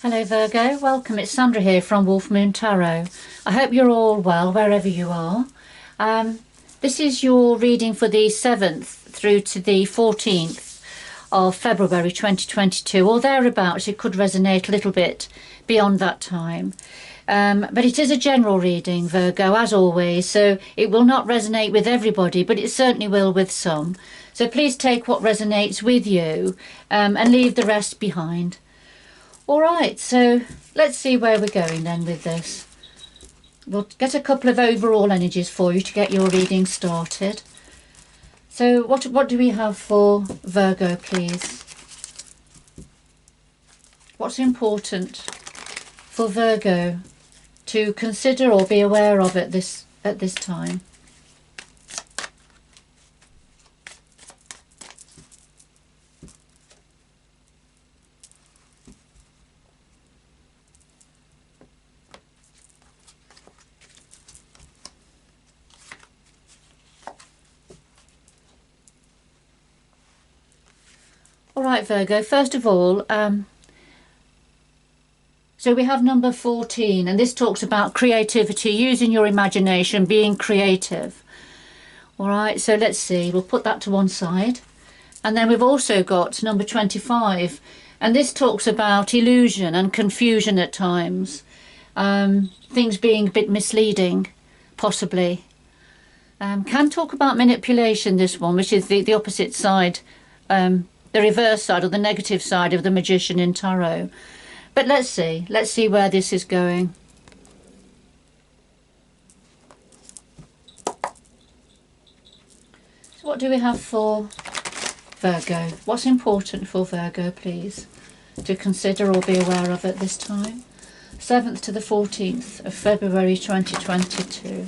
Hello Virgo, welcome. It's Sandra here from Wolf Moon Tarot. I hope you're all well wherever you are. This is your reading for the 7th through to the 14th of February 2022 or thereabouts. It could resonate a little bit beyond that time. But it is a general reading, Virgo, as always, so it will not resonate with everybody, but it certainly will with some. So please take what resonates with you and leave the rest behind. All right, so let's see where we're going then with this. We'll get a couple of overall energies for you to get your reading started. So what do we have for Virgo, please? What's important for Virgo to consider or be aware of at this time? All right, Virgo, first of all, so we have number 14, and this talks about creativity, using your imagination, being creative. All right, so let's see, we'll put that to one side. And then we've also got number 25, and this talks about illusion and confusion at times, things being a bit misleading, possibly. Can talk about manipulation, this one, which is the opposite side, the reverse side or the negative side of the magician in tarot. But let's see where this is going. So what do we have for Virgo? What's important for Virgo, please, to consider or be aware of at this time? 7th to the 14th of February 2022.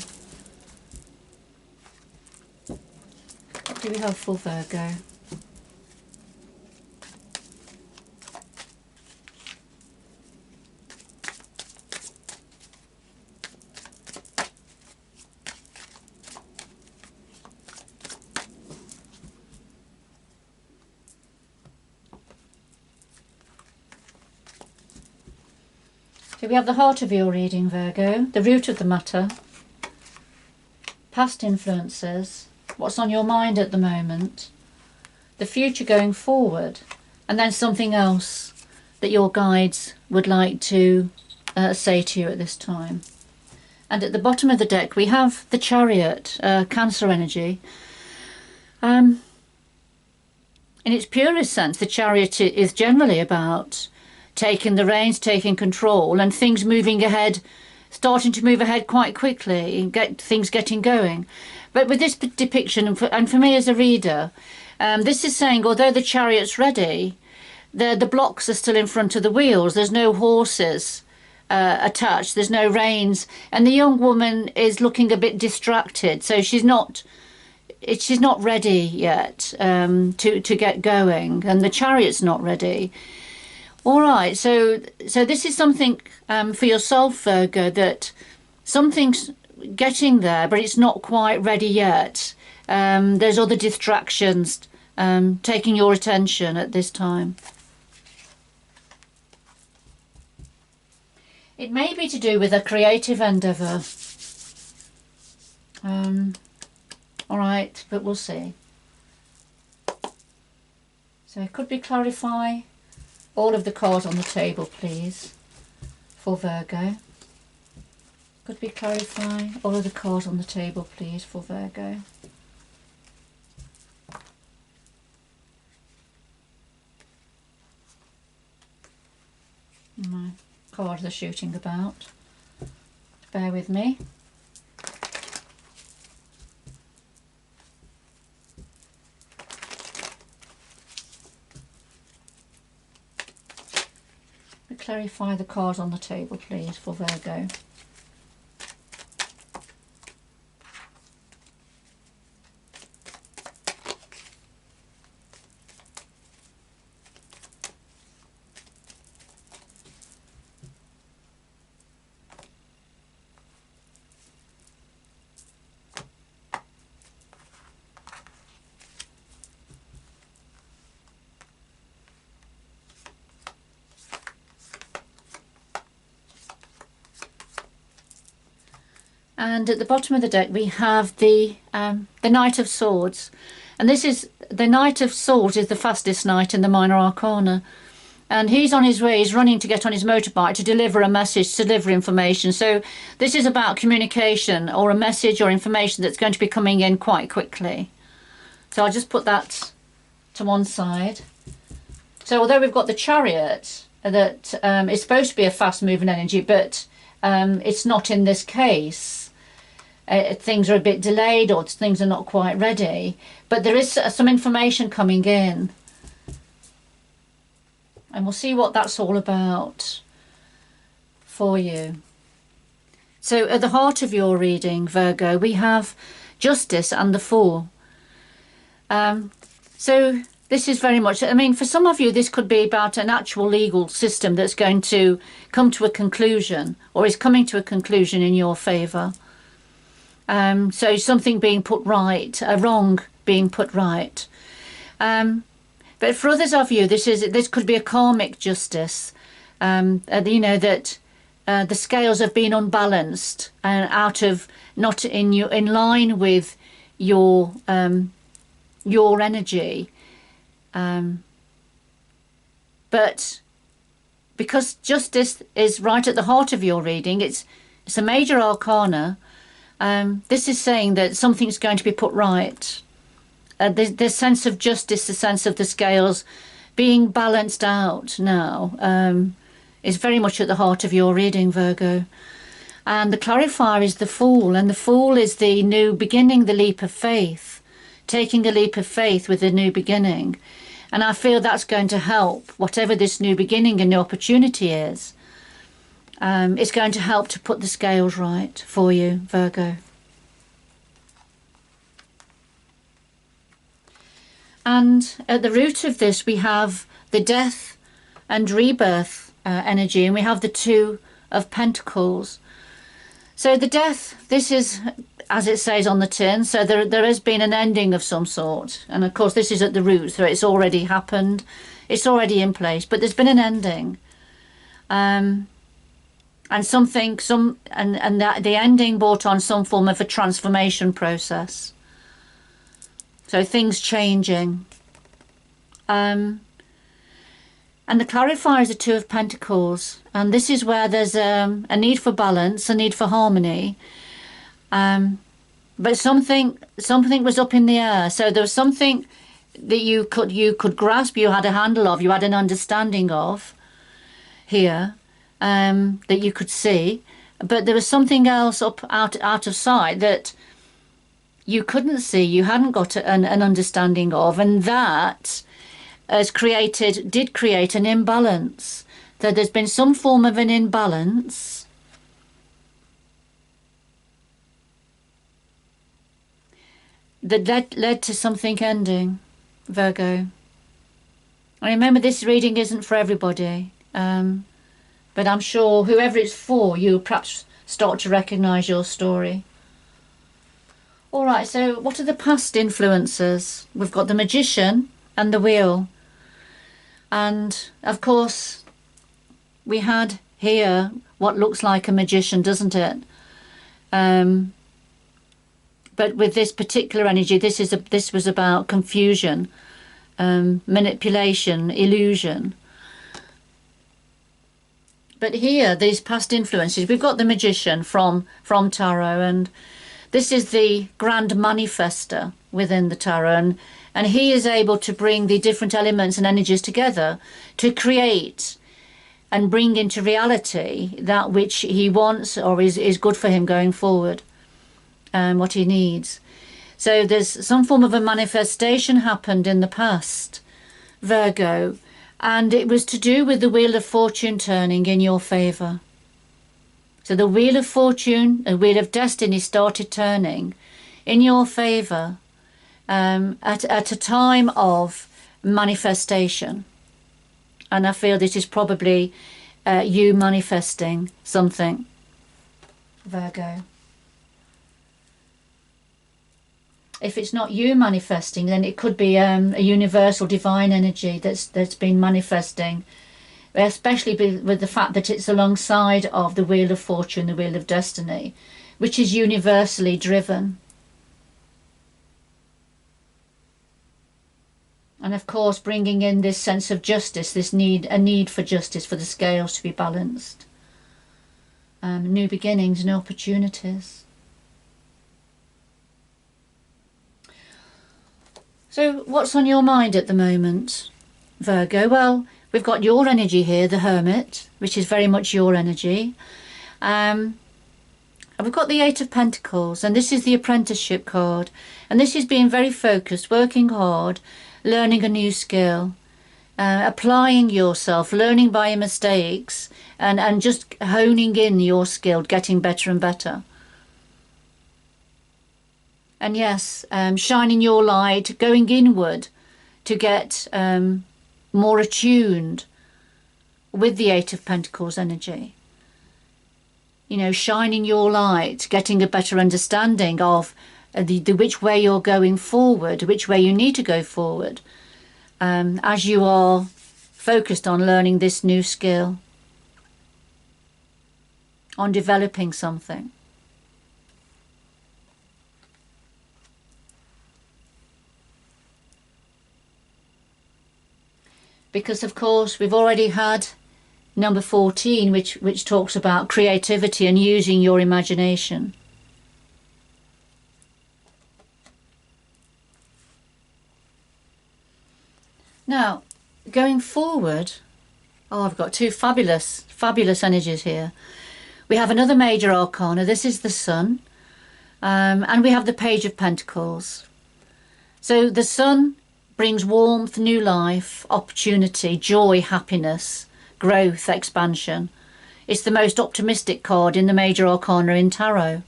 What do we have for Virgo? So we have the heart of your reading, Virgo, the root of the matter, past influences, what's on your mind at the moment, the future going forward, and then something else that your guides would like to say to you at this time. And at the bottom of the deck we have the Chariot, Cancer energy. In its purest sense, the Chariot is generally about taking the reins, taking control, and things moving ahead, starting to move ahead quite quickly, and things getting going. But with this depiction, and for me as a reader, this is saying although the Chariot's ready, the blocks are still in front of the wheels. There's no horses attached, there's no reins, and the young woman is looking a bit distracted, so she's not ready yet to get going, and the Chariot's not ready. All right, so this is something for yourself, Virgo, that something's getting there, but it's not quite ready yet. There's other distractions taking your attention at this time. It may be to do with a creative endeavour. All right, but we'll see. So could we clarify all of the cards on the table, please, for Virgo? Could we clarify all of the cards on the table, please, for Virgo? My cards are shooting about. Bear with me. Clarify the cards on the table, please, for Virgo. And at the bottom of the deck we have the Knight of Swords. And this is, the Knight of Swords is the fastest knight in the Minor Arcana. And he's on his way, he's running to get on his motorbike to deliver a message, to deliver information. So this is about communication, or a message or information that's going to be coming in quite quickly. So I'll just put that to one side. So although we've got the Chariot, that is supposed to be a fast moving energy, but it's not in this case. Things are a bit delayed, or things are not quite ready. But there is some information coming in. And we'll see what that's all about for you. So at the heart of your reading, Virgo, we have Justice and the Fool. So this is very much, I mean, for some of you, this could be about an actual legal system that's going to come to a conclusion, or is coming to a conclusion in your favour. So something being put right, a wrong being put right. But for others of you, this could be a karmic justice. You know, that the scales have been unbalanced and out of, not in line with your energy. But because justice is right at the heart of your reading, it's a major arcana. This is saying that something's going to be put right. The sense of justice, the sense of the scales being balanced out now, is very much at the heart of your reading, Virgo. And the clarifier is the Fool, and the Fool is the new beginning, the leap of faith, taking a leap of faith with a new beginning. And I feel that's going to help, whatever this new beginning and new opportunity is. It's going to help to put the scales right for you, Virgo. And at the root of this, we have the death and rebirth energy, and we have the Two of Pentacles. So the death, this is, as it says on the tin, so there has been an ending of some sort. And of course, this is at the root, so it's already happened. It's already in place, but there's been an ending. And the ending brought on some form of a transformation process. So things changing. And the clarifier is the Two of Pentacles. And this is where there's a need for balance, a need for harmony. But something was up in the air. So there was something that you could grasp, you had a handle of, you had an understanding of here, that you could see. But there was something else out of sight that you couldn't see, you hadn't got an understanding of, and that did create an imbalance. So there's been some form of an imbalance that led to something ending, Virgo. I remember this reading isn't for everybody, but I'm sure whoever it's for, you'll perhaps start to recognise your story. All right, so what are the past influences? We've got the Magician and the Wheel. And, of course, we had here what looks like a magician, doesn't it? But with this particular energy, this was about confusion, manipulation, illusion. But here, these past influences, we've got the Magician from Tarot, and this is the grand manifester within the Tarot, and he is able to bring the different elements and energies together to create and bring into reality that which he wants or is good for him going forward, and what he needs. So there's some form of a manifestation happened in the past, Virgo, and it was to do with the Wheel of Fortune turning in your favour. So the Wheel of Fortune, the Wheel of Destiny started turning in your favour at a time of manifestation. And I feel this is probably you manifesting something, Virgo. If it's not you manifesting, then it could be a universal divine energy that's been manifesting, especially with the fact that it's alongside of the Wheel of Fortune, the Wheel of Destiny, which is universally driven. And of course bringing in this sense of justice, a need for justice, for the scales to be balanced. New beginnings, new opportunities. So what's on your mind at the moment, Virgo? Well, we've got your energy here, the Hermit, which is very much your energy. And we've got the Eight of Pentacles, and this is the apprenticeship card. And this is being very focused, working hard, learning a new skill, applying yourself, learning by your mistakes, and just honing in your skill, getting better and better. And yes, shining your light, going inward to get more attuned with the Eight of Pentacles energy. You know, shining your light, getting a better understanding of the which way you're going forward, which way you need to go forward, as you are focused on learning this new skill, on developing something. Because of course we've already had number 14, which talks about creativity and using your imagination. Now, going forward, I've got two fabulous energies here. We have another major arcana. This is the Sun, and we have the Page of Pentacles. So the Sun brings warmth, new life, opportunity, joy, happiness, growth, expansion. It's the most optimistic card in the major arcana in tarot.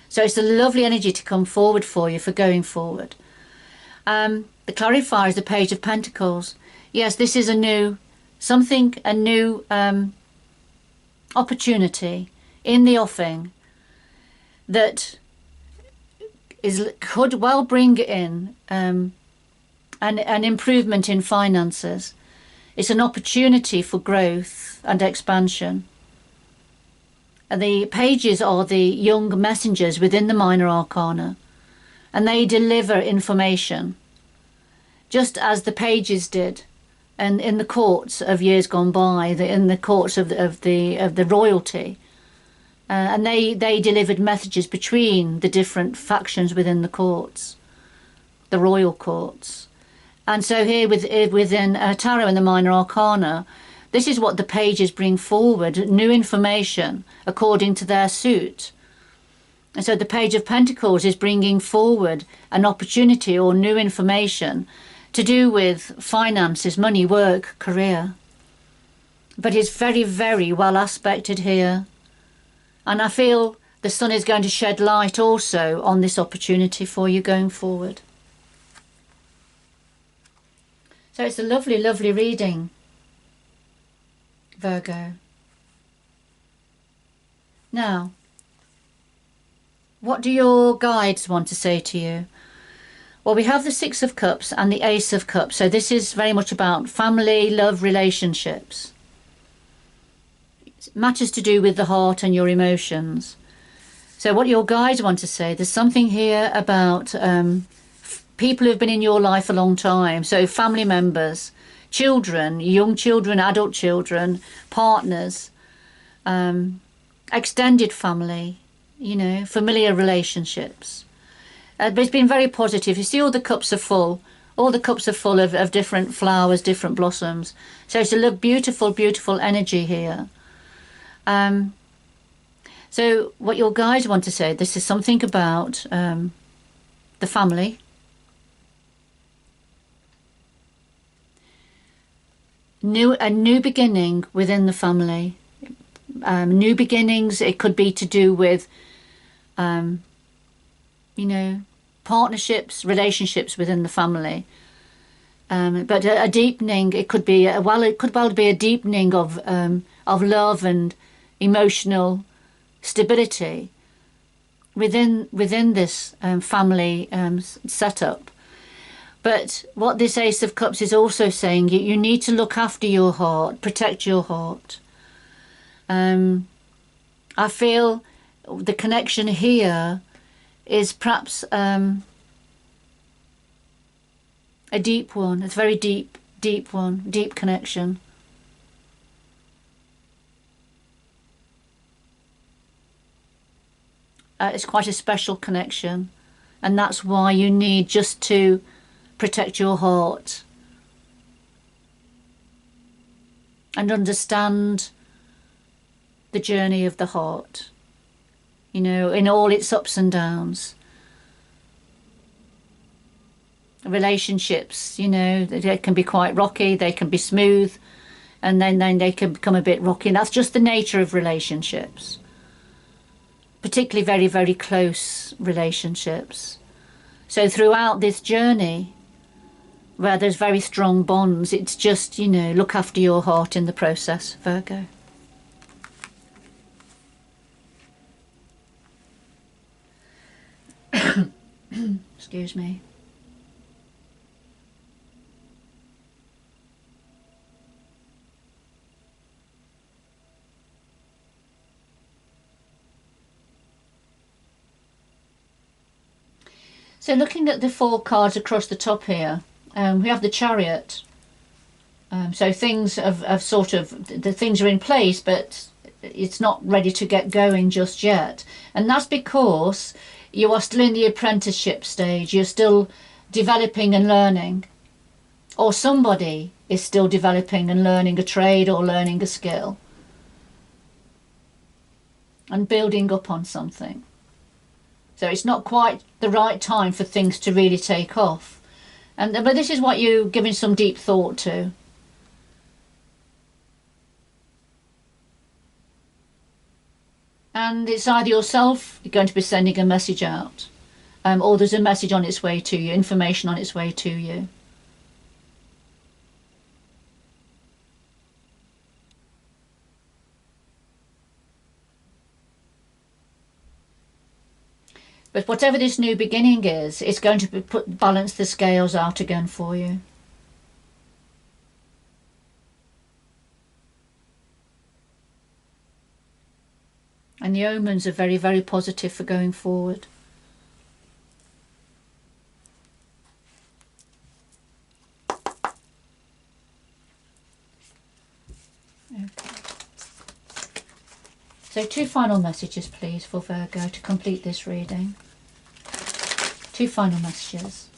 So it's a lovely energy to come forward for you for going forward. The clarifier is the Page of Pentacles. Yes, this is a new opportunity in the offing that could well bring in an improvement in finances. It's an opportunity for growth and expansion. And the pages are the young messengers within the minor arcana, and they deliver information, just as the pages did, and in the courts of years gone by, in the courts of the royalty, and they delivered messages between the different factions within the courts, the royal courts. And so here within tarot and the minor arcana, this is what the pages bring forward, new information according to their suit. And so the Page of Pentacles is bringing forward an opportunity or new information to do with finances, money, work, career. But it's very, very well aspected here. And I feel the Sun is going to shed light also on this opportunity for you going forward. So it's a lovely, lovely reading, Virgo. Now, what do your guides want to say to you? Well, we have the Six of Cups and the Ace of Cups. So this is very much about family, love, relationships. Matters to do with the heart and your emotions. So what your guides want to say, there's something here about people who've been in your life a long time. So family members, children, young children, adult children, partners, extended family, you know, familiar relationships. But it's been very positive. You see all the cups are full. All the cups are full of different flowers, different blossoms. So it's a beautiful, beautiful energy here. So what your guides want to say, this is something about the family. A new beginning within the family. New beginnings, it could be to do with, you know, partnerships, relationships within the family. But a deepening, it could well be a deepening of love and emotional stability within this family setup. But what this Ace of Cups is also saying, you need to look after your heart, protect your heart. I feel the connection here is perhaps a deep one. It's a very deep one, deep connection. It's quite a special connection, and that's why you need just to protect your heart and understand the journey of the heart, you know, in all its ups and downs. Relationships, you know, they can be quite rocky, they can be smooth, and then they can become a bit rocky, and that's just the nature of relationships. Particularly very, very close relationships. So throughout this journey, where there's very strong bonds, it's just, you know, look after your heart in the process, Virgo. Excuse me. So looking at the 4 cards across the top here, we have the Chariot. So things have sort of, the things are in place, but it's not ready to get going just yet. And that's because you are still in the apprenticeship stage. You're still developing and learning. Or somebody is still developing and learning a trade or learning a skill. And building up on something. So it's not quite the right time for things to really take off. But this is what you're giving some deep thought to. And it's either yourself, you're going to be sending a message out, or there's a message on its way to you, information on its way to you. But whatever this new beginning is, it's going to balance the scales out again for you. And the omens are very, very positive for going forward. Okay. So 2 final messages, please, for Virgo to complete this reading. 2 final messages.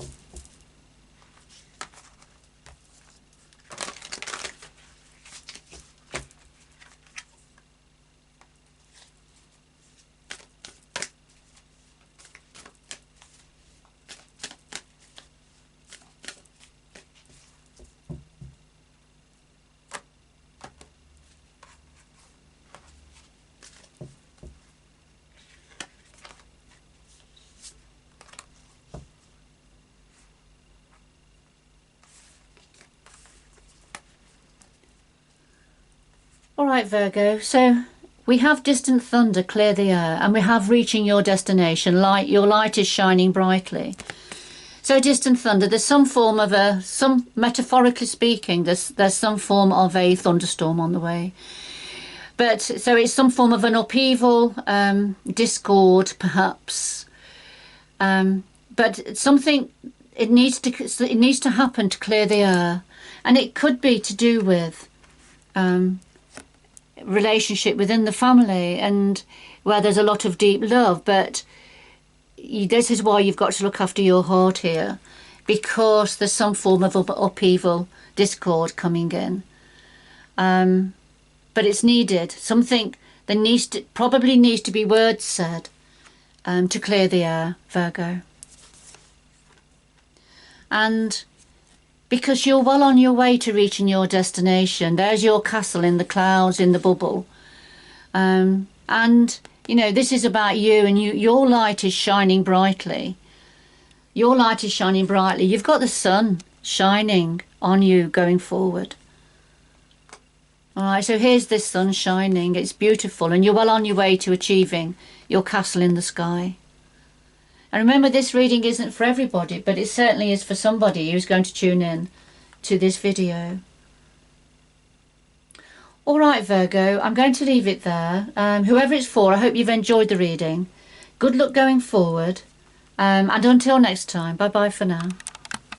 Alright Virgo, so we have distant thunder clear the air, and we have reaching your destination. Your light is shining brightly. So distant thunder, there's some form of metaphorically speaking, there's some form of a thunderstorm on the way. But so it's some form of an upheaval, discord perhaps. But something, it needs to happen to clear the air. And it could be to do with relationship within the family, and where there's a lot of deep love, but this is why you've got to look after your heart here, because there's some form of upheaval, discord coming in, but it's needed. Something that probably needs to be words said to clear the air, Virgo. And because you're well on your way to reaching your destination. There's your castle in the clouds, in the bubble. And, you know, this is about you, and your light is shining brightly. Your light is shining brightly. You've got the sun shining on you going forward. All right, so here's this sun shining. It's beautiful, and you're well on your way to achieving your castle in the sky. And remember, this reading isn't for everybody, but it certainly is for somebody who's going to tune in to this video. All right, Virgo, I'm going to leave it there. Whoever it's for, I hope you've enjoyed the reading. Good luck going forward. And until next time, bye-bye for now.